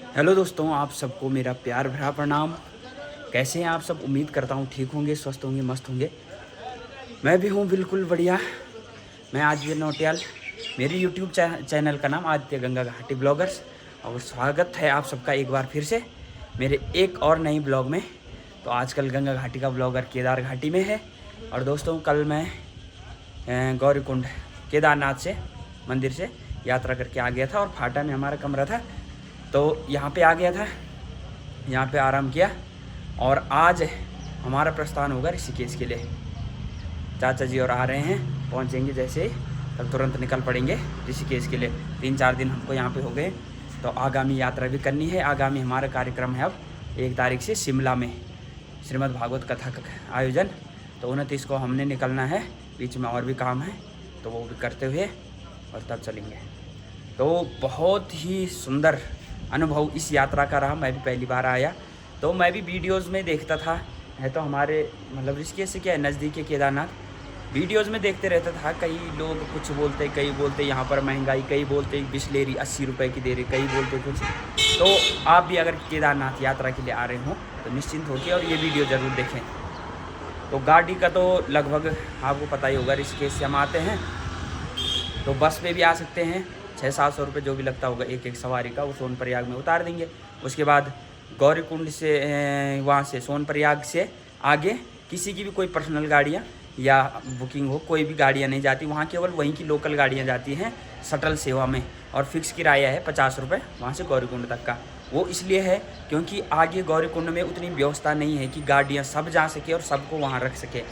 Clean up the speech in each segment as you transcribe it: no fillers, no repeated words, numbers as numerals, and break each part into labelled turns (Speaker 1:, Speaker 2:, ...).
Speaker 1: Hello दोस्तों, आप सबको मेरा प्यार भरा प्रणाम। कैसे हैं आप सब? उम्मीद करता हूँ ठीक होंगे, स्वस्थ होंगे, मस्त होंगे। मैं भी हूँ बिल्कुल बढ़िया। मैं आदित्य नौटियाल। मेरी यूट्यूब चैनल का नाम आदित्य गंगा घाटी ब्लॉगर्स, और स्वागत है आप सबका एक बार फिर से मेरे एक और नई ब्लॉग में। तो आजकल गंगा घाटी का ब्लॉगर केदार घाटी में है। और दोस्तों, कल मैं गौरीकुंड केदारनाथ से मंदिर से यात्रा करके आ गया था, और फाटा में हमारा कमरा था, तो यहाँ पे आ गया था। यहाँ पे आराम किया, और आज हमारा प्रस्थान होगा ऋषिकेश के लिए। चाचा जी और आ रहे हैं, पहुँचेंगे जैसे ही तब तुरंत निकल पड़ेंगे ऋषिकेश के लिए। 3-4 दिन हमको यहाँ पे हो गए, तो आगामी यात्रा भी करनी है। आगामी हमारा कार्यक्रम है अब 1 तारीख से शिमला में श्रीमद् भागवत कथा का आयोजन। तो 29 को हमने निकलना है। बीच में और भी काम है, तो वो भी करते हुए और तब चलेंगे। तो बहुत ही सुंदर अनुभव इस यात्रा का रहा। मैं भी पहली बार आया, तो मैं भी वीडियोस में देखता था। है तो हमारे मतलब ऋषिकेश से क्या है, नज़दीक है केदारनाथ। वीडियोस में देखते रहता था। कई लोग कुछ बोलते, कई बोलते यहाँ पर महंगाई, कई बोलते बिस्लेरी 80 रुपये की दे रहे, कई बोलते कुछ। तो आप भी अगर केदारनाथ यात्रा के लिए आ रहे हो तो निश्चिंत होकर और ये वीडियो ज़रूर देखें। तो गाड़ी का तो लगभग आपको पता ही होगा, ऋषिकेश से हम आते हैं तो बस में भी आ सकते हैं। 600-700 रुपये जो भी लगता होगा एक सवारी का, वो सोनप्रयाग में उतार देंगे। उसके बाद गौरीकुंड से वहाँ से सोनप्रयाग से आगे किसी की भी कोई पर्सनल गाड़ियाँ या बुकिंग हो, कोई भी गाड़ियाँ नहीं जाती वहाँ, केवल वहीं की लोकल गाड़ियाँ जाती हैं शटल सेवा में। और फिक्स किराया है 50 रुपये वहाँ से गौरीकुंड तक का। वो इसलिए है क्योंकि आगे गौरीकुंड में उतनी व्यवस्था नहीं है कि गाड़ियाँ सब जा सके और सबको वहाँ रख सके।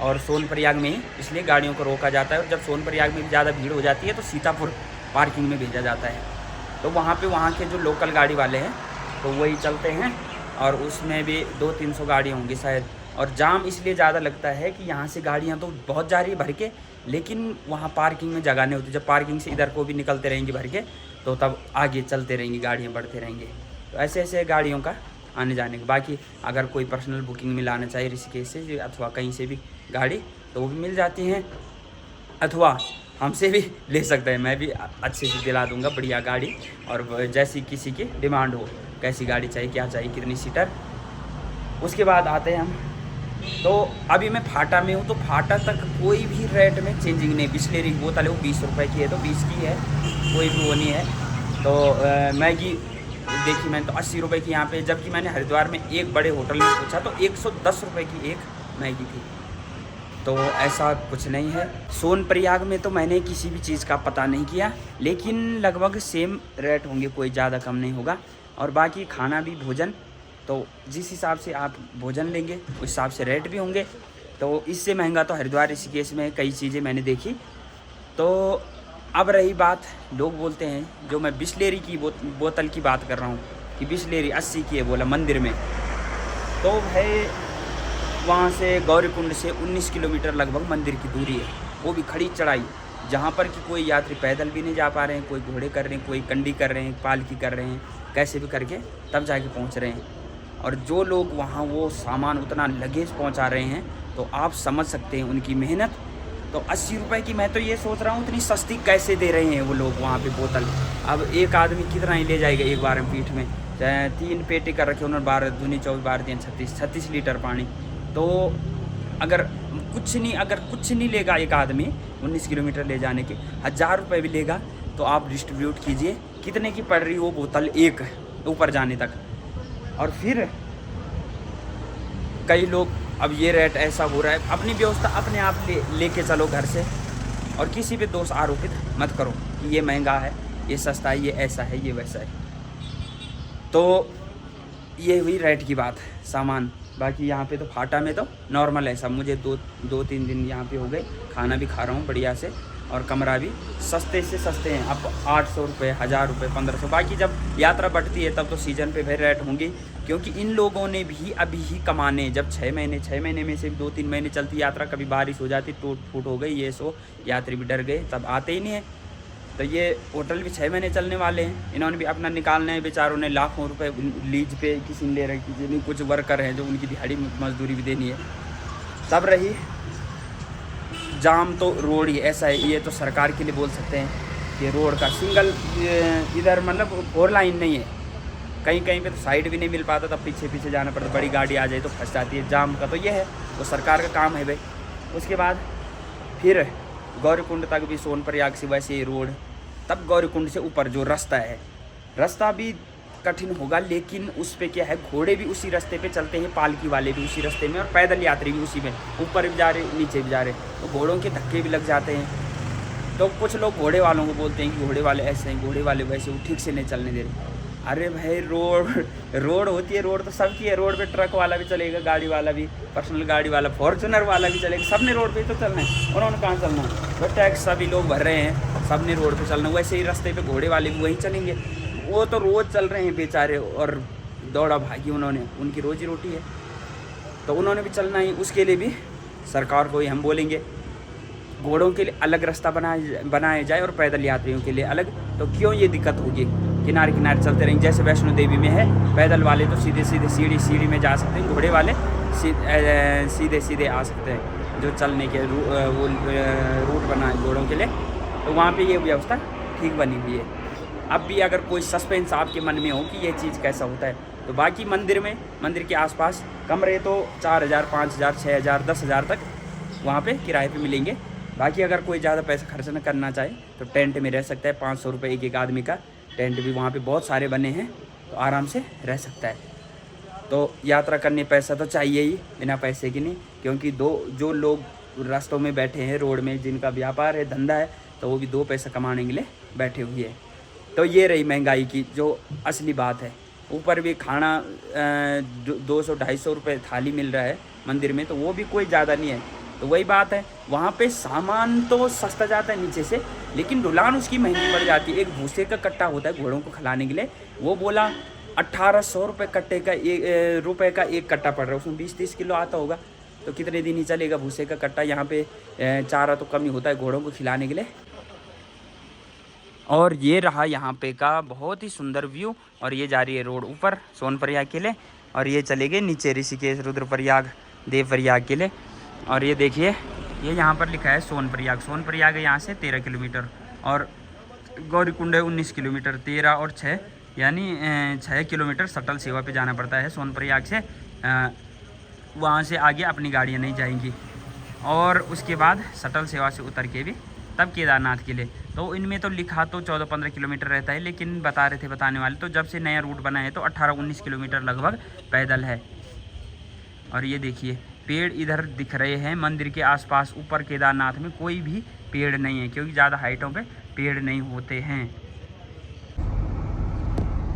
Speaker 1: और सोनप्रयाग में ही इसलिए गाड़ियों को रोका जाता है। और जब सोनप्रयाग में भी ज़्यादा भीड़ हो जाती है तो सीतापुर पार्किंग में भेजा जाता है। तो वहाँ पे वहाँ के जो लोकल गाड़ी वाले हैं तो वही चलते हैं, और उसमें भी 200-300 गाड़ियाँ होंगी शायद। और जाम इसलिए ज़्यादा लगता है कि यहाँ से गाड़ियाँ तो बहुत जा रही है भर के, लेकिन वहाँ पार्किंग में जगह नहीं होती। जब पार्किंग से इधर को भी निकलते रहेंगे भर के, तो तब आगे चलते रहेंगी गाड़ियाँ, बढ़ते रहेंगे। तो ऐसे ऐसे गाड़ियों का आने जाने का। बाकी अगर कोई पर्सनल बुकिंग में लाना चाहिए ऋषिकेश से अथवा कहीं से भी गाड़ी, तो वो भी मिल जाती हैं, अथवा हमसे भी ले सकते हैं। मैं भी अच्छे से दिला दूंगा बढ़िया गाड़ी, और जैसी किसी की डिमांड हो, कैसी गाड़ी चाहिए, क्या चाहिए, कितनी सीटर। उसके बाद आते हैं हम। तो अभी मैं फाटा में हूँ, तो फाटा तक कोई भी रेट में चेंजिंग नहीं। बिस्लेरी की बोतल है वो 20 रुपये की है, तो 20 की है, कोई भी वो नहीं है। तो मैगी देखी मैंने तो 80 रुपये की यहाँ पे, जबकि मैंने हरिद्वार में एक बड़े होटल में पूछा तो 110 रुपये की एक मैगी थी। तो ऐसा कुछ नहीं है। सोनप्रयाग में तो मैंने किसी भी चीज़ का पता नहीं किया, लेकिन लगभग सेम रेट होंगे, कोई ज़्यादा कम नहीं होगा। और बाकी खाना भी, भोजन, तो जिस हिसाब से आप भोजन लेंगे उस हिसाब से रेट भी होंगे। तो इससे महंगा तो हरिद्वार ऋषिकेश में कई चीज़ें मैंने देखी। तो अब रही बात, लोग बोलते हैं, जो मैं बिस्लेरी की बोतल की बात कर रहा हूँ कि बिस्लेरी 80 की है बोला मंदिर में, तो भाई वहाँ से गौरीकुंड से 19 किलोमीटर लगभग मंदिर की दूरी है, वो भी खड़ी चढ़ाई, जहाँ पर कि कोई यात्री पैदल भी नहीं जा पा रहे हैं, कोई घोड़े कर रहे हैं, कोई कंडी कर रहे हैं, पालकी कर रहे हैं, कैसे भी करके तब जाके पहुँच रहे हैं। और जो लोग वहाँ वो सामान उतना लगेज पहुँचा रहे हैं, तो आप समझ सकते हैं उनकी मेहनत। तो 80 रुपये की मैं तो ये सोच रहा हूँ इतनी सस्ती कैसे दे रहे हैं वो लोग वहाँ पे बोतल। अब एक आदमी कितना ही ले जाएगा एक बार में पीठ में। 3 पेटी कर रखे उन्होंने, 12 दूनी 24, 12 3 36 लीटर पानी। तो अगर कुछ नहीं लेगा एक आदमी 19 किलोमीटर ले जाने के, 1000 रुपये भी लेगा, तो आप डिस्ट्रीब्यूट कीजिए कितने की पड़ रही वो बोतल एक ऊपर जाने तक। और फिर कई लोग, अब ये रेट ऐसा हो रहा है, अपनी व्यवस्था अपने आप लेके चलो घर से, और किसी पे दोष आरोपित मत करो कि ये महंगा है, ये सस्ता है, ये ऐसा है, ये वैसा है। तो ये हुई रेट की बात, सामान। बाकी यहाँ पे तो फाटा में तो नॉर्मल है सब। मुझे 2-3 दिन यहाँ पे हो गए, खाना भी खा रहा हूँ बढ़िया से, और कमरा भी सस्ते से सस्ते हैं। अब 800 रुपये, 1000 रुपये, 1500। बाकी जब यात्रा बढ़ती है तब तो सीजन पे फिर रेट होंगी, क्योंकि इन लोगों ने भी अभी ही कमाने, जब 6 महीने में से 2-3 महीने चलती यात्रा, कभी बारिश हो जाती, टूट फूट हो गई, ये सो यात्री भी डर गए, तब आते ही नहीं है। तो ये होटल भी 6 महीने चलने वाले हैं, इन्होंने भी अपना निकालना है। बेचारों ने लाखों रुपए लीज पे किसी ने ले रखी, जिन्हें कुछ वर्कर हैं जो उनकी दिहाड़ी मजदूरी भी देनी है। तब रही जाम, तो रोड ही ऐसा है, ये तो सरकार के लिए बोल सकते हैं कि रोड का सिंगल इधर मतलब 4 लाइन नहीं है, कहीं कहीं पे तो साइड भी नहीं मिल पाता, तब पीछे पीछे जाना पड़ता, बड़ी गाड़ी आ जाए तो फंस जाती है। जाम का तो ये है, वो सरकार का काम है भाई। उसके बाद फिर गौरीकुंड तक भी सोनप्रयाग से वैसे ही रोड, तब गौरीकुंड से ऊपर जो रास्ता है, रास्ता भी कठिन होगा, लेकिन उस पे क्या है, घोड़े भी उसी रास्ते पे चलते हैं, पालकी वाले भी उसी रास्ते में, और पैदल यात्री भी उसी में, ऊपर भी जा रहे नीचे भी जा रहे, तो घोड़ों के धक्के भी लग जाते हैं। तो कुछ लोग घोड़े वालों को बोलते हैं कि घोड़े वाले ऐसे हैं, घोड़े वाले वैसे, वो ठीक से नहीं चलने दे रहे। अरे भाई रोड होती है, रोड तो सबकी है। रोड पे ट्रक वाला भी चलेगा, गाड़ी वाला भी, पर्सनल गाड़ी वाला, फॉर्चुनर वाला भी चलेगा, सब ने रोड पे तो चलना है। उन्होंने कहाँ चलना है, तो टैक्स सभी लोग भर रहे हैं, सब ने रोड पे चलना। वैसे ही रास्ते पे घोड़े वाले भी वहीं चलेंगे, वो तो रोज़ चल रहे हैं बेचारे, और दौड़ा भागी उन्होंने, उनकी रोजी रोटी है, तो उन्होंने भी चलना ही। उसके लिए भी सरकार को ही हम बोलेंगे, घोड़ों के लिए अलग रास्ता बनाया जाए और पैदल यात्रियों के लिए अलग। तो क्यों ये दिक्कत होगी, किनारे किनारे चलते रहेंगे। जैसे वैष्णो देवी में है, पैदल वाले तो सीधे सीधे सीढ़ी में जा सकते हैं, घोड़े वाले सीधे सीधे आ सकते हैं, जो चलने के वो रूट बना है घोड़ों के लिए। तो वहाँ पे ये व्यवस्था ठीक बनी हुई है। अब भी अगर कोई सस्पेंस आपके मन में हो कि ये चीज़ कैसा होता है, तो बाकी मंदिर के आसपास कमरे तो 4000, 5000, 6000, 10,000 तक वहाँ पे किराए पे मिलेंगे। बाकी अगर कोई ज़्यादा पैसा खर्च न करना चाहे तो टेंट में रह सकता है। 500 रुपये एक आदमी का टेंट भी वहाँ पे बहुत सारे बने हैं, तो आराम से रह सकता है। तो यात्रा करने पैसा तो चाहिए ही, बिना पैसे की नहीं, क्योंकि जो लोग रास्तों में बैठे हैं, रोड में, जिनका व्यापार है, धंधा है, तो वो भी 2 पैसा कमाने के लिए बैठे हुए हैं। तो ये रही महंगाई की जो असली बात है। ऊपर भी खाना 200-250 रुपये थाली मिल रहा है मंदिर में, तो वो भी कोई ज़्यादा नहीं है। तो वही बात है, वहाँ पे सामान तो सस्ता जाता है नीचे से, लेकिन ढुलान उसकी महंगी पड़ जाती है। एक भूसे का कट्टा होता है घोड़ों को खिलाने के लिए, वो बोला 1800 रुपये रुपये का एक कट्टा पड़ रहा है, उसमें 20-30 किलो आता होगा, तो कितने दिन ही चलेगा भूसे का कट्टा। यहाँ पे चारा तो कम ही होता है घोड़ों को खिलाने के लिए। और ये रहा यहाँ पे का बहुत ही सुंदर व्यू, और ये जा रही है रोड ऊपर सोनप्रयाग के लिए, और ये चले गए नीचे ऋषिकेश, रुद्रप्रयाग, देवप्रयाग के लिए। और ये देखिए, ये यहाँ पर लिखा है सोनप्रयाग है यहाँ से 13 किलोमीटर, और गौरीकुंड है 19 किलोमीटर। 13 और 6 यानी 6 किलोमीटर शटल सेवा पे जाना पड़ता है सोनप्रयाग से। वहाँ से आगे अपनी गाड़ियाँ नहीं जाएंगी, और उसके बाद शटल सेवा से उतर के भी तब केदारनाथ के लिए। तो इनमें तो लिखा तो 14-15 किलोमीटर रहता है, लेकिन बता रहे थे बताने वाले, तो जब से नया रूट बना है तो 18-19 किलोमीटर लगभग पैदल है। और ये देखिए, पेड़ इधर दिख रहे हैं मंदिर के आसपास। ऊपर केदारनाथ में कोई भी पेड़ नहीं है, क्योंकि ज़्यादा हाइटों पे पेड़ नहीं होते हैं।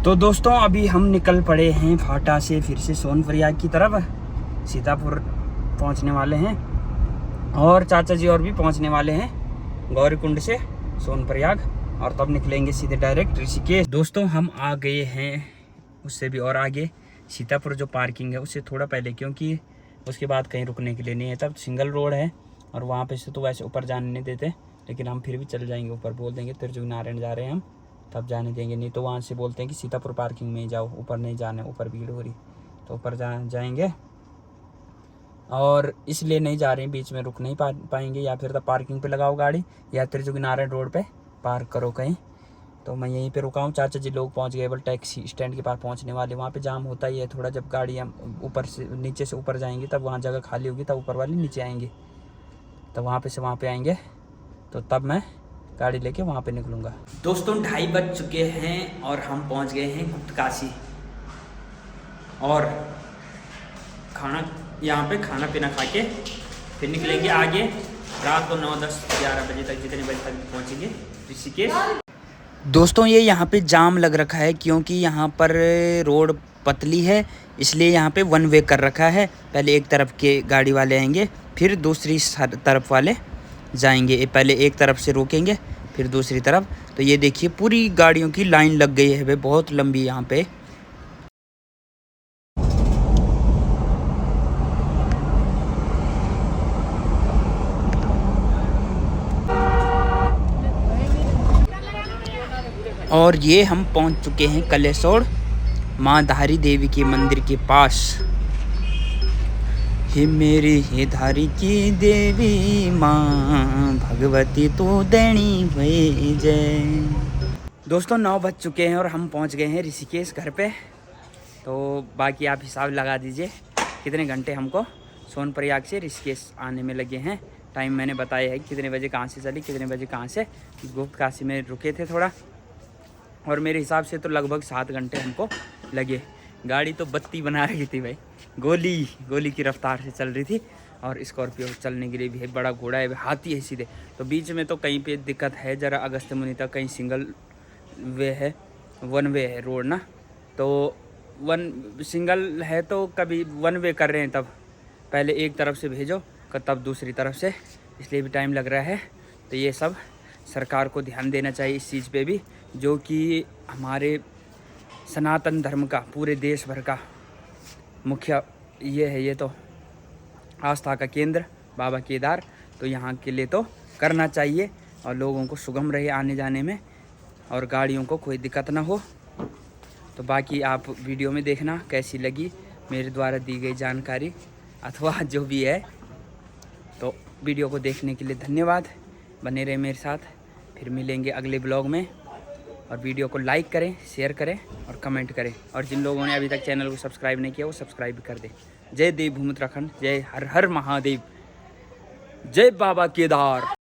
Speaker 1: तो दोस्तों, अभी हम निकल पड़े हैं फाटा से फिर से सोनप्रयाग की तरफ। सीतापुर पहुंचने वाले हैं, और चाचा जी और भी पहुंचने वाले हैं गौरीकुंड से सोनप्रयाग, और तब निकलेंगे सीधे डायरेक्ट ऋषिकेश। दोस्तों, हम आ गए हैं उससे भी और आगे, सीतापुर जो पार्किंग है उससे थोड़ा पहले, क्योंकि उसके बाद कहीं रुकने के लिए नहीं है। तब सिंगल रोड है, और वहाँ पे से तो वैसे ऊपर जाने नहीं देते, लेकिन हम फिर भी चल जाएंगे ऊपर। बोल देंगे त्रिजुगनारायण जा रहे हैं हम, तब जाने देंगे, नहीं तो वहाँ से बोलते हैं कि सीतापुर पार्किंग में ही जाओ, ऊपर नहीं जाना है, ऊपर भीड़ हो रही, तो ऊपर जाएंगे। और इसलिए नहीं जा रहे हैं, बीच में रुक नहीं पाएंगे, या फिर तो पार्किंग पे लगाओ गाड़ी, या त्रिजुगनारायण रोड पे पार्क करो कहीं। तो मैं यहीं पे रुका हूँ। चाचा जी लोग पहुँच गए, बल टैक्सी स्टैंड के पास पहुँचने वाले। वहाँ पे जाम होता ही है थोड़ा, जब गाड़ियाँ ऊपर से नीचे से ऊपर जाएंगी, तब वहाँ जगह खाली होगी, तब ऊपर वाली नीचे आएंगी, तो वहाँ पे से वहाँ पे आएंगे, तो तब मैं गाड़ी लेके वहाँ पे निकलूँगा। दोस्तों, 2:30 बज चुके हैं, और हम पहुँच गए हैं गुप्तकाशी, और यहाँ पे खाना पीना खा के फिर निकलेंगे आगे। रात को 9, 10, 11 बजे तक, जितने बजे तक पहुँचेंगे ऋषिकेश। दोस्तों, ये यहाँ पे जाम लग रखा है, क्योंकि यहाँ पर रोड पतली है, इसलिए यहाँ पे 1 वे कर रखा है। पहले एक तरफ के गाड़ी वाले आएंगे, फिर दूसरी तरफ वाले जाएंगे। पहले एक तरफ से रोकेंगे, फिर दूसरी तरफ। तो ये देखिए, पूरी गाड़ियों की लाइन लग गई है भाई, बहुत लंबी यहाँ पे। और ये हम पहुंच चुके हैं कलेसौड़ माँ धारी देवी के मंदिर के पास। हे मेरी हे धारी की देवी माँ, भगवती तू देणी भई जय। दोस्तों 9 बज चुके हैं और हम पहुंच गए हैं ऋषिकेश घर पे। तो बाकी आप हिसाब लगा दीजिए कितने घंटे हमको सोनप्रयाग से ऋषिकेश आने में लगे हैं। टाइम मैंने बताया है कितने बजे कहाँ से चली, कितने बजे कहाँ से। गुप्त काशी में रुके थे थोड़ा, और मेरे हिसाब से तो लगभग 7 घंटे हमको लगे। गाड़ी तो बत्ती बना रही थी भाई, गोली की रफ्तार से चल रही थी। और स्कॉर्पियो चलने के लिए भी है, बड़ा घोड़ा है, हाथी है सीधे। तो बीच में तो कहीं पे दिक्कत है ज़रा, अगस्त्यमुनि तक कहीं सिंगल वे है, 1 वे है रोड ना। तो सिंगल है तो कभी 1 वे कर रहे हैं, तब पहले एक तरफ से भेजो तब दूसरी तरफ से, इसलिए भी टाइम लग रहा है। तो ये सब सरकार को ध्यान देना चाहिए इस चीज़ पे भी, जो कि हमारे सनातन धर्म का पूरे देश भर का मुख्य ये है, ये तो आस्था का केंद्र बाबा केदार। तो यहाँ के लिए तो करना चाहिए, और लोगों को सुगम रहे आने जाने में, और गाड़ियों को कोई दिक्कत ना हो। तो बाकी आप वीडियो में देखना कैसी लगी मेरे द्वारा दी गई जानकारी अथवा जो भी है। तो वीडियो को देखने के लिए धन्यवाद, बने रहे मेरे साथ, फिर मिलेंगे अगले ब्लॉग में। और वीडियो को लाइक करें, शेयर करें और कमेंट करें, और जिन लोगों ने अभी तक चैनल को सब्सक्राइब नहीं किया वो सब्सक्राइब कर दें। जय देव भूमि उत्तराखंड, जय हर हर महादेव, जय बाबा केदार।